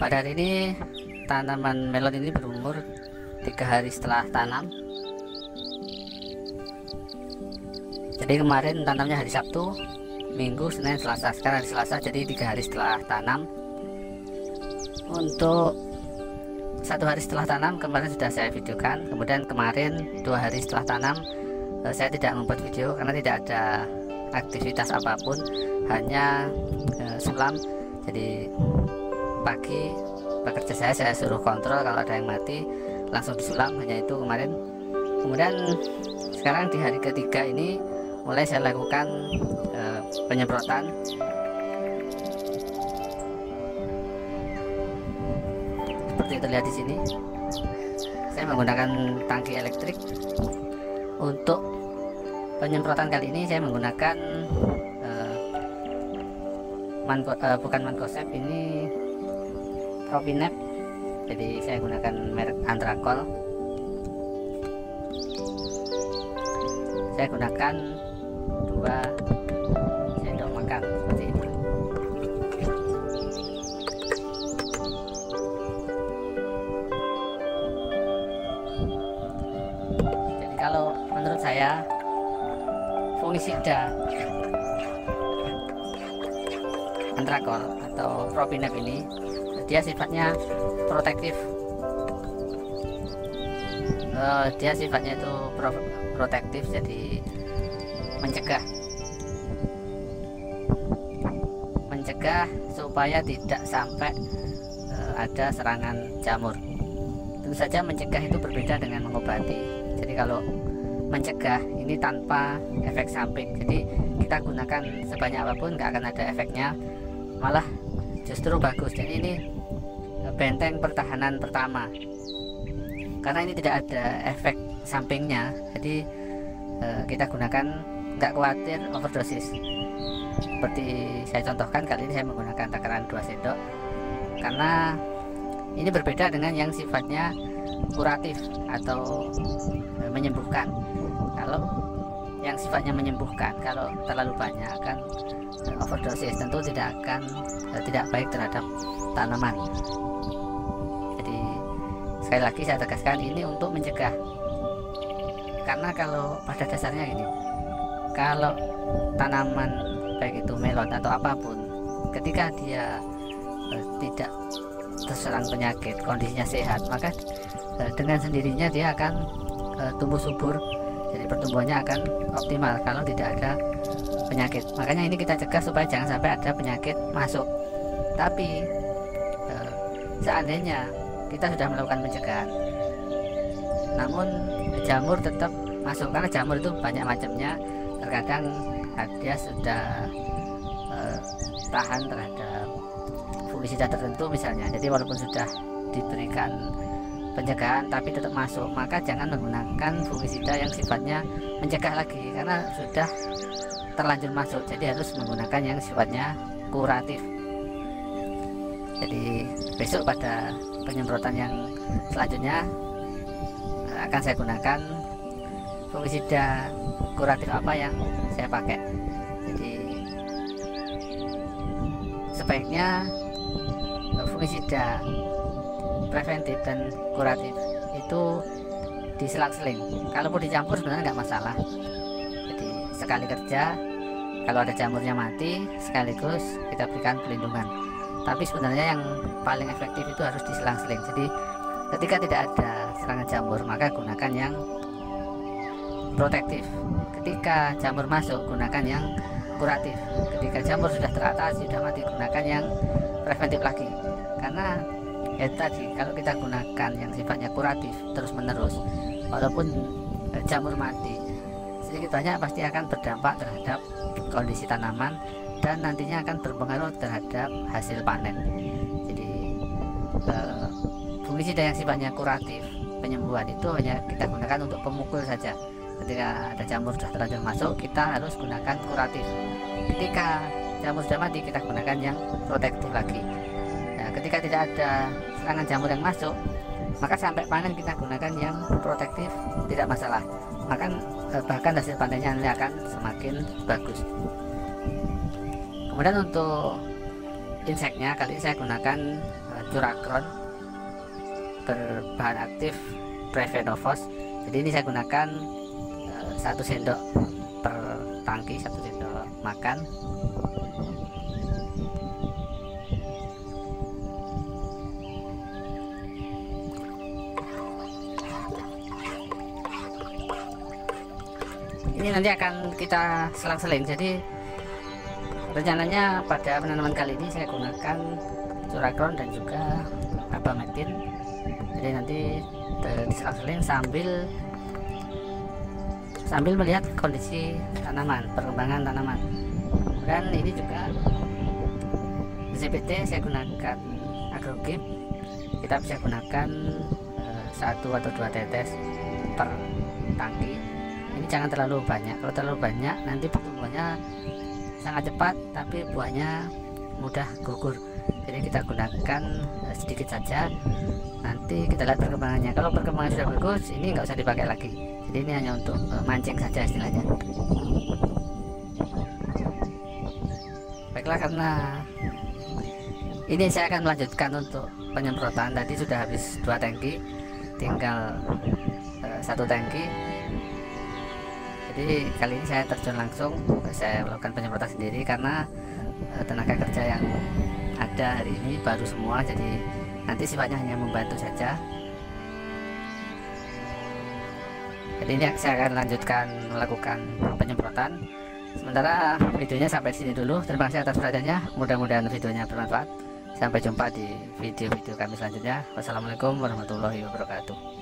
Pada hari ini tanaman melon ini berumur 3 hari setelah tanam. Jadi kemarin tanamnya hari Sabtu, Minggu, Senin, Selasa. Sekarang hari Selasa, jadi 3 hari setelah tanam. Untuk 1 hari setelah tanam kemarin sudah saya videokan. Kemudian kemarin 2 hari setelah tanam saya tidak membuat video karena tidak ada aktivitas apapun, hanya sulam. Jadi pagi pekerja saya suruh kontrol kalau ada yang mati langsung disulam, hanya itu kemarin. Kemudian sekarang di hari ketiga ini mulai saya lakukan penyemprotan. Seperti terlihat di sini, saya menggunakan tangki elektrik. Untuk penyemprotan kali ini saya menggunakan bukan Mancozeb, ini Propinep. Jadi saya gunakan merek Antrakol. Saya gunakan 2 sendok makan seperti ini. Jadi kalau menurut saya fungisida Antrakol atau Propinep ini dia sifatnya protektif. Dia sifatnya itu protektif, jadi mencegah supaya tidak sampai ada serangan jamur. Tentu saja mencegah itu berbeda dengan mengobati. Jadi kalau mencegah ini tanpa efek samping, jadi kita gunakan sebanyak apapun nggak akan ada efeknya, malah justru bagus. Jadi ini benteng pertahanan pertama karena ini tidak ada efek sampingnya. Jadi kita gunakan, nggak khawatir overdosis. Seperti saya contohkan, kali ini saya menggunakan takaran 2 sendok karena ini berbeda dengan yang sifatnya kuratif atau menyembuhkan. Kalau yang sifatnya menyembuhkan, kalau terlalu banyak akan overdosis, tentu tidak baik terhadap tanaman. Jadi sekali lagi saya tegaskan, ini untuk mencegah. Karena kalau pada dasarnya gini, kalau tanaman baik itu melon atau apapun, ketika dia tidak terserang penyakit, kondisinya sehat, maka dengan sendirinya dia akan tumbuh subur. Jadi pertumbuhannya akan optimal kalau tidak ada penyakit. Makanya ini kita cegah supaya jangan sampai ada penyakit masuk. Tapi seandainya kita sudah melakukan pencegahan, namun jamur tetap masuk, karena jamur itu banyak macamnya. Terkadang dia sudah tahan terhadap fungisida tertentu misalnya. Jadi walaupun sudah diberikan pencegahan tapi tetap masuk, maka jangan menggunakan fungisida yang sifatnya mencegah lagi karena sudah terlanjur masuk. Jadi harus menggunakan yang sifatnya kuratif. Jadi besok pada penyemprotan yang selanjutnya akan saya gunakan fungisida kuratif apa yang saya pakai. Jadi sebaiknya fungisida preventif dan kuratif itu diselang-seling. Kalaupun dicampur sebenarnya nggak masalah. Jadi sekali kerja, kalau ada jamurnya mati, sekaligus kita berikan pelindungan. Tapi sebenarnya yang paling efektif itu harus diselang-seling. Jadi ketika tidak ada serangan jamur, maka gunakan yang protektif. Ketika jamur masuk, gunakan yang kuratif. Ketika jamur sudah teratasi, sudah mati, gunakan yang preventif lagi. Karena tadi kalau kita gunakan yang sifatnya kuratif terus menerus, walaupun jamur mati, sedikit banyak pasti akan berdampak terhadap kondisi tanaman dan nantinya akan berpengaruh terhadap hasil panen. Jadi fungisida yang sifatnya kuratif, penyembuhan, itu hanya kita gunakan untuk pemukul saja. Ketika ada jamur sudah terlanjur masuk, kita harus gunakan kuratif. Ketika jamur sudah mati, kita gunakan yang protektif lagi. Ketika tidak ada serangan jamur yang masuk, maka sampai panen kita gunakan yang protektif, tidak masalah. Bahkan hasil panennya nanti akan semakin bagus. Kemudian untuk inseknya kali ini saya gunakan Curacron berbahan aktif Prevenovos. Jadi ini saya gunakan 1 sendok per tangki, 1 sendok makan. Ini nanti akan kita selang-seling. Jadi rencananya pada penanaman kali ini saya gunakan Curacron dan juga Abametin. Jadi nanti diselang-seling sambil melihat kondisi tanaman, perkembangan tanaman. Dan ini juga ZPT saya gunakan agrokip. Kita bisa gunakan 1 atau 2 tetes per tangki. Ini jangan terlalu banyak. Kalau terlalu banyak nanti pertumbuhannya sangat cepat tapi buahnya mudah gugur. Jadi kita gunakan sedikit saja, nanti kita lihat perkembangannya. Kalau perkembangan sudah bagus, ini nggak usah dipakai lagi. Jadi ini hanya untuk mancing saja istilahnya. Baiklah, karena ini saya akan melanjutkan untuk penyemprotan. Tadi sudah habis 2 tangki, tinggal 1 tangki. Jadi kali ini saya terjun langsung, saya melakukan penyemprotan sendiri karena tenaga kerja yang ada hari ini baru semua, jadi nanti sifatnya hanya membantu saja. Jadi ini saya akan lanjutkan melakukan penyemprotan. Sementara videonya sampai sini dulu. Terima kasih atas perhatiannya, mudah-mudahan videonya bermanfaat. Sampai jumpa di video-video kami selanjutnya. Wassalamualaikum warahmatullahi wabarakatuh.